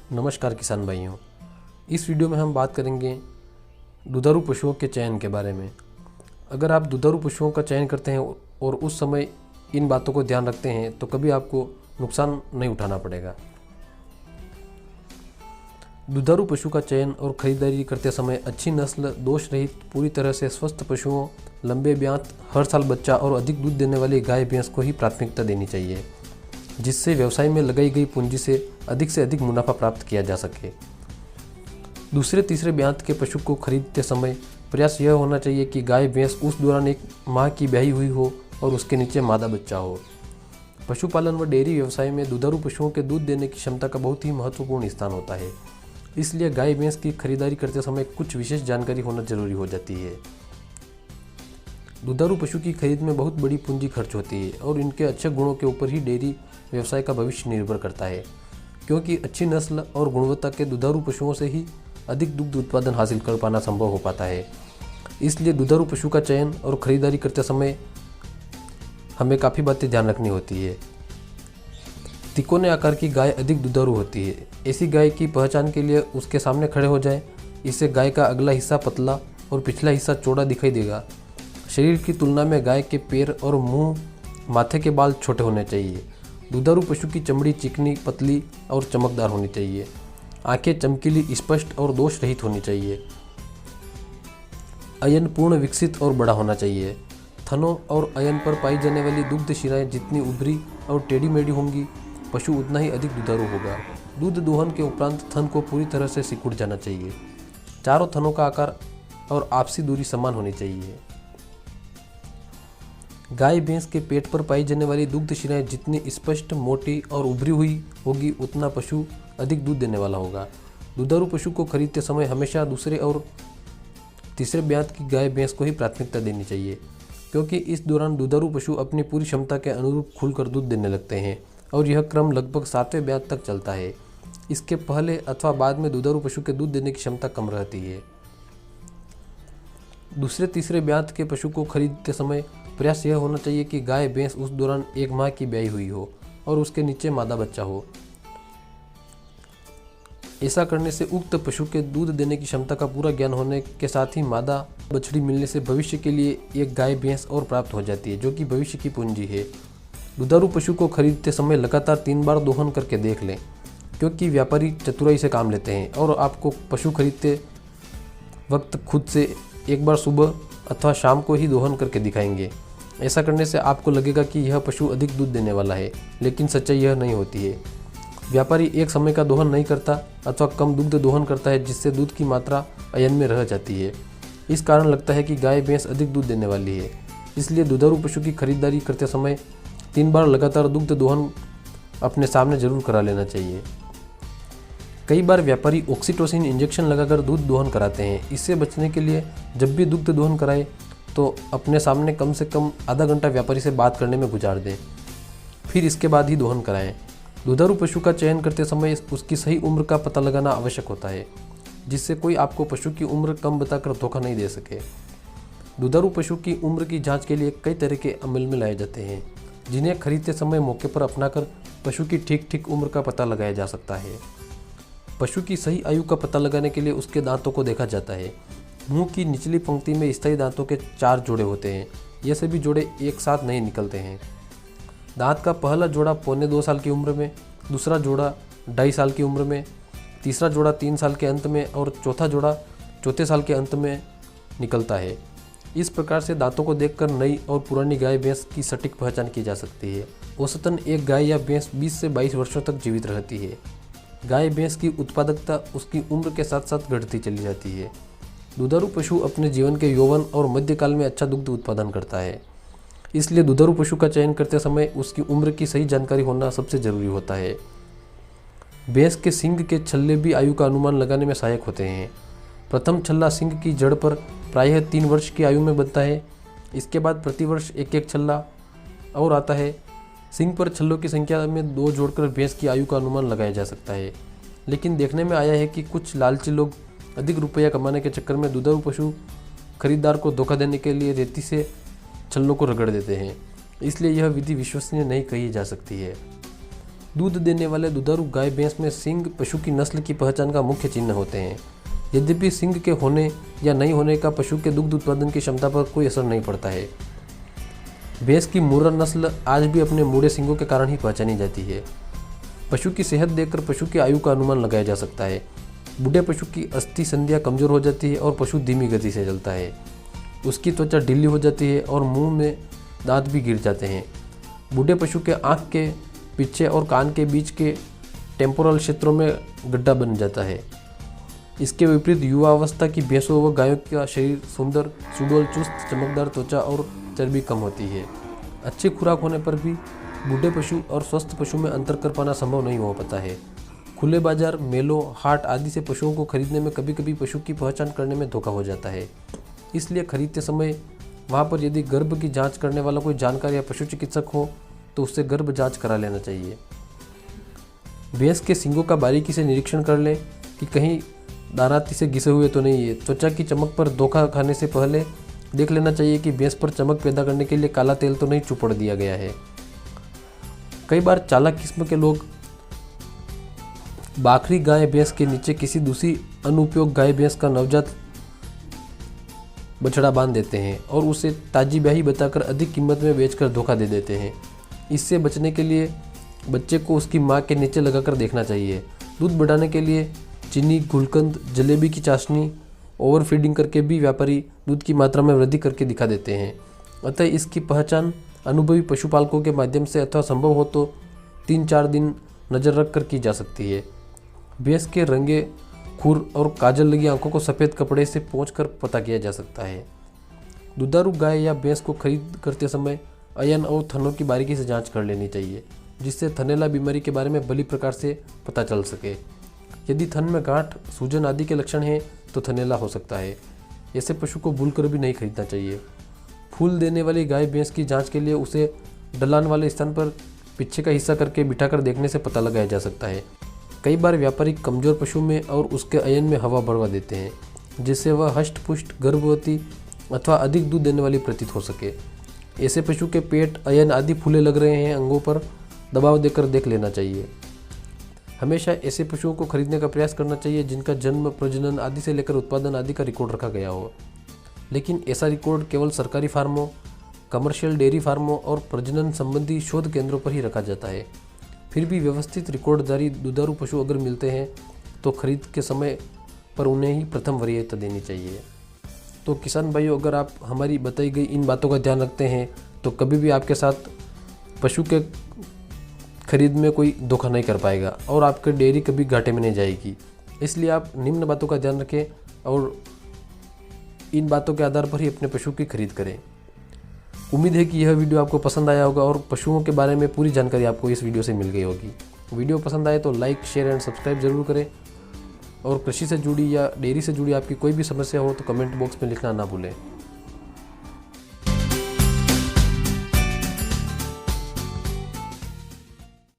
नमस्कार किसान भाइयों। इस वीडियो में हम बात करेंगे दुधारू पशुओं के चयन के बारे में। अगर आप दुधारू पशुओं का चयन करते हैं और उस समय इन बातों को ध्यान रखते हैं तो कभी आपको नुकसान नहीं उठाना पड़ेगा। दुधारू पशु का चयन और खरीदारी करते समय अच्छी नस्ल, दोष रहित, पूरी तरह से स्वस्थ पशुओं, लंबे ब्यात, हर साल बच्चा और अधिक दूध देने वाली गाय भैंस को ही प्राथमिकता देनी चाहिए, जिससे व्यवसाय में लगाई गई पूंजी से अधिक मुनाफा प्राप्त किया जा सके। दूसरे तीसरे ब्यात के पशु को खरीदते समय प्रयास यह होना चाहिए कि गाय भैंस उस दौरान 1 माह की ब्याही हुई हो और उसके नीचे मादा बच्चा हो। पशुपालन व डेयरी व्यवसाय में दुधारू पशुओं के दूध देने की क्षमता का बहुत ही महत्वपूर्ण स्थान होता है, इसलिए गाय भैंस की खरीदारी करते समय कुछ विशेष जानकारी होना जरूरी हो जाती है। दुधारू पशु की खरीद में बहुत बड़ी पूंजी खर्च होती है और इनके अच्छे गुणों के ऊपर ही डेयरी व्यवसाय का भविष्य निर्भर करता है, क्योंकि अच्छी नस्ल और गुणवत्ता के दुधारू पशुओं से ही अधिक दुग्ध उत्पादन हासिल कर पाना संभव हो पाता है। इसलिए दुधारू पशु का चयन और खरीदारी करते समय हमें काफ़ी बातें ध्यान रखनी होती है। तिकोने आकार की गाय अधिक दुधारू होती है। ऐसी गाय की पहचान के लिए उसके सामने खड़े हो जाएं। इससे गाय का अगला हिस्सा पतला और पिछला हिस्सा चौड़ा दिखाई देगा। शरीर की तुलना में गाय के पैर और मुंह, माथे के बाल छोटे होने चाहिए। दुधारू पशु की चमड़ी चिकनी, पतली और चमकदार होनी चाहिए। आंखें चमकीली, स्पष्ट और दोष रहित होनी चाहिए। अयन पूर्ण, विकसित और बड़ा होना चाहिए। थनों और अयन पर पाई जाने वाली दुग्ध शिराएं जितनी उभरी और टेढ़ी मेढ़ी होंगी, पशु उतना ही अधिक दुधारू होगा। दूध दोहन के उपरांत थन को पूरी तरह से सिकुड़ जाना चाहिए। चारों थनों का आकार और आपसी दूरी समान होनी चाहिए। गाय भैंस के पेट पर पाई जाने वाली दुग्ध शिराएं जितनी स्पष्ट, मोटी और उभरी हुई होगी, उतना पशु अधिक दूध देने वाला होगा। दुधारू पशु को खरीदते समय हमेशा दूसरे और तीसरे ब्यात की गाय भैंस को ही प्राथमिकता देनी चाहिए, क्योंकि इस दौरान दुधारू पशु अपनी पूरी क्षमता के अनुरूप खुलकर दूध देने लगते हैं और यह क्रम लगभग 7वें ब्यात तक चलता है। इसके पहले अथवा बाद में दुधारू पशु के दूध देने की क्षमता कम रहती है। दूसरे तीसरे ब्यात के पशु को खरीदते समय प्रयास यह होना चाहिए कि गाय भैंस उस दौरान 1 माह की ब्याही हुई हो और उसके नीचे मादा बच्चा हो। ऐसा करने से उक्त पशु के दूध देने की क्षमता का पूरा ज्ञान होने के साथ ही मादा बछड़ी मिलने से भविष्य के लिए एक गाय भैंस और प्राप्त हो जाती है, जो कि भविष्य की पूंजी है। दुधारू पशु को खरीदते समय लगातार 3 बार दोहन करके देख लें, क्योंकि व्यापारी चतुराई से काम लेते हैं और आपको पशु खरीदते वक्त खुद से एक बार सुबह अथवा शाम को ही दोहन करके दिखाएंगे। ऐसा करने से आपको लगेगा कि यह पशु अधिक दूध देने वाला है, लेकिन सच्चाई यह नहीं होती है। व्यापारी एक समय का दोहन नहीं करता अथवा कम दुग्ध दोहन करता है, जिससे दूध की मात्रा अयन में रह जाती है। इस कारण लगता है कि गाय भैंस अधिक दूध देने वाली है। इसलिए दुधारू पशु की खरीदारी करते समय 3 बार लगातार दुग्ध दोहन अपने सामने जरूर करा लेना चाहिए। कई बार व्यापारी ऑक्सीटोसिन इंजेक्शन लगाकर दूध दोहन कराते हैं। इससे बचने के लिए जब भी दुग्ध दोहन कराएं तो अपने सामने कम से कम आधा घंटा व्यापारी से बात करने में गुजार दें, फिर इसके बाद ही दोहन कराएं। दुधारू पशु का चयन करते समय उसकी सही उम्र का पता लगाना आवश्यक होता है, जिससे कोई आपको पशु की उम्र कम बताकर धोखा नहीं दे सके। दुधारू पशु की उम्र की जाँच के लिए कई तरह के अमल में लाए जाते हैं, जिन्हें खरीदते समय मौके पर अपनाकर पशु की ठीक उम्र का पता लगाया जा सकता है। पशु की सही आयु का पता लगाने के लिए उसके दांतों को देखा जाता है। मुंह की निचली पंक्ति में स्थायी दांतों के 4 जोड़े होते हैं। ये सभी जोड़े एक साथ नहीं निकलते हैं। दांत का पहला जोड़ा 1.25 साल की उम्र में, दूसरा जोड़ा 2.5 साल की उम्र में, तीसरा जोड़ा 3 साल के अंत में और चौथा जोड़ा 4 साल के अंत में निकलता है। इस प्रकार से दांतों को देखकर नई और पुरानी गाय भैंस की सटीक पहचान की जा सकती है। औसतन एक गाय या भैंस 20 से 22 वर्षों तक जीवित रहती है। गाय भैंस की उत्पादकता उसकी उम्र के साथ साथ घटती चली जाती है। दुधारू पशु अपने जीवन के यौवन और मध्यकाल में अच्छा दुग्ध उत्पादन करता है। इसलिए दुधारू पशु का चयन करते समय उसकी उम्र की सही जानकारी होना सबसे जरूरी होता है। भैंस के सींग के छल्ले भी आयु का अनुमान लगाने में सहायक होते हैं। प्रथम छल्ला सींग की जड़ पर प्रायः 3 वर्ष की आयु में बनता है। इसके बाद प्रतिवर्ष एक छल्ला और आता है। सींग पर छल्लों की संख्या में 2 जोड़कर भैंस की आयु का अनुमान लगाया जा सकता है। लेकिन देखने में आया है कि कुछ लालची लोग अधिक रुपया कमाने के चक्कर में दुधारू पशु खरीदार को धोखा देने के लिए रेती से छल्लों को रगड़ देते हैं। इसलिए यह विधि विश्वसनीय नहीं कही जा सकती है। दूध देने वाले दुधारू गाय भैंस में सींग पशु की नस्ल की पहचान का मुख्य चिन्ह होते हैं। यद्यपि सींग के होने या नहीं होने का पशु के दुग्ध उत्पादन की क्षमता पर कोई असर नहीं पड़ता है। भैंस की मुर्रा नस्ल आज भी अपने मुड़े सींगों के कारण ही पहचानी जाती है। पशु की सेहत देखकर पशु की आयु का अनुमान लगाया जा सकता है। बूढ़े पशु की अस्थि संधियां कमजोर हो जाती है और पशु धीमी गति से चलता है। उसकी त्वचा ढीली हो जाती है और मुंह में दांत भी गिर जाते हैं। बूढ़े पशु के आँख के पीछे और कान के बीच के टेम्पोरल क्षेत्रों में गड्ढा बन जाता है। इसके विपरीत युवा अवस्था की भैंसों व गायों का शरीर सुंदर, सुडौल, चुस्त, चमकदार त्वचा और चर्बी कम होती है। अच्छी खुराक होने पर भी बूढ़े पशु और स्वस्थ पशु में अंतर कर पाना संभव नहीं हो पाता है। खुले बाजार, मेलों, हाट आदि से पशुओं को खरीदने में कभी कभी पशु की पहचान करने में धोखा हो जाता है। इसलिए खरीदते समय वहाँ पर यदि गर्भ की जांच करने वाला कोई जानकार या पशु चिकित्सक हो तो उससे गर्भ जांच करा लेना चाहिए। भैंस के सींगों का बारीकी से निरीक्षण कर लें कि कहीं दानाती से घिसे हुए तो नहीं है। त्वचा की चमक पर धोखा खाने से पहले देख लेना चाहिए कि भैंस पर चमक पैदा करने के लिए काला तेल तो नहीं चुपड़ दिया गया है। कई बार चालाक किस्म के लोग बाखरी गाय भैंस के नीचे किसी दूसरी अनुपयोग गाय भैंस का नवजात बछड़ा बांध देते हैं और उसे ताजी ब्याही बताकर अधिक कीमत में बेचकर धोखा दे देते हैं। इससे बचने के लिए बच्चे को उसकी मां के नीचे लगाकर देखना चाहिए। दूध बढ़ाने के लिए चीनी, गुलकंद, जलेबी की चाशनी, ओवर फीडिंग करके भी व्यापारी दूध की मात्रा में वृद्धि करके दिखा देते हैं। अतः इसकी पहचान अनुभवी पशुपालकों के माध्यम से अथवा संभव हो तो 3-4 दिन नज़र रख कर की जा सकती है। भैंस के रंगे खुर और काजल लगी आंखों को सफ़ेद कपड़े से पोंछकर पता किया जा सकता है। दुधारू गाय या भैंस को खरीद करते समय अयन और थनों की बारीकी से जांच कर लेनी चाहिए, जिससे थनैला बीमारी के बारे में भली प्रकार से पता चल सके। यदि थन में गांठ, सूजन आदि के लक्षण हैं तो थनैला हो सकता है। ऐसे पशु को भूलकर भी नहीं खरीदना चाहिए। फूल देने वाली गाय भैंस की जांच के लिए उसे ढलान वाले स्थान पर पीछे का हिस्सा करके बिठाकर देखने से पता लगाया जा सकता है। कई बार व्यापारी कमजोर पशु में और उसके अयन में हवा बढ़वा देते हैं, जिससे वह हष्ट पुष्ट, गर्भवती अथवा अधिक दूध देने वाली प्रतीत हो सके। ऐसे पशु के पेट, अयन आदि फूले लग रहे हैं, अंगों पर दबाव देकर देख लेना चाहिए। हमेशा ऐसे पशुओं को खरीदने का प्रयास करना चाहिए जिनका जन्म, प्रजनन आदि से लेकर उत्पादन आदि का रिकॉर्ड रखा गया हो। लेकिन ऐसा रिकॉर्ड केवल सरकारी फार्मों, कमर्शियल डेयरी फार्मों और प्रजनन संबंधी शोध केंद्रों पर ही रखा जाता है। फिर भी व्यवस्थित रिकॉर्डधारी दुधारू पशु अगर मिलते हैं तो खरीद के समय पर उन्हें ही प्रथम वरीयता देनी चाहिए। तो किसान भाइयों, अगर आप हमारी बताई गई इन बातों का ध्यान रखते हैं तो कभी भी आपके साथ पशु के खरीद में कोई धोखा नहीं कर पाएगा और आपकी डेयरी कभी घाटे में नहीं जाएगी। इसलिए आप निम्न बातों का ध्यान रखें और इन बातों के आधार पर ही अपने पशु की खरीद करें। उम्मीद है कि यह वीडियो आपको पसंद आया होगा और पशुओं के बारे में पूरी जानकारी आपको इस वीडियो से मिल गई होगी। वीडियो पसंद आए तो लाइक, शेयर एंड सब्सक्राइब जरूर करें और कृषि से जुड़ी या डेयरी से जुड़ी आपकी कोई भी समस्या हो तो कमेंट बॉक्स में लिखना ना भूलें।